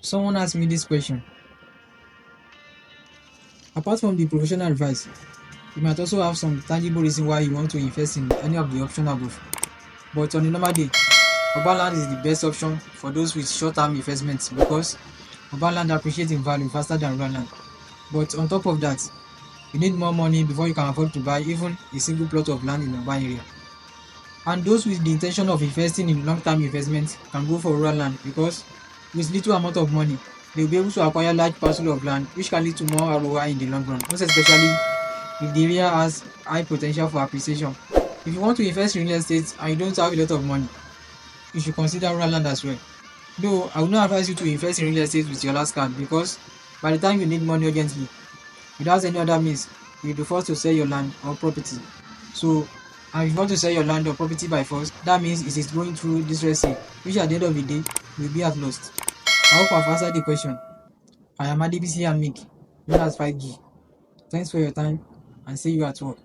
Someone asked me this question. Apart from the professional advice, you might also have some tangible reason why you want to invest in any of the options above. But on a normal day, urban land is the best option for those with short-term investments because urban land appreciates in value faster than rural land. But on top of that, you need more money before you can afford to buy even a single plot of land in an urban area. And those with the intention of investing in long-term investments can go for rural land because with little amount of money, they will be able to acquire large parcel of land which can lead to more ROI in the long run, most especially if the area has high potential for appreciation. If you want to invest in real estate and you don't have a lot of money, you should consider rural land as well. Though I would not advise you to invest in real estate with your last card because by the time you need money urgently, without any other means, you'll be forced to sell your land or property. So, and if you want to sell your land or property by force, that means it is going through this recipe, which at the end of the day will be at lost. I hope I've answered the question. I am ADBC Amik, known as 5G. Thanks for your time and see you at work.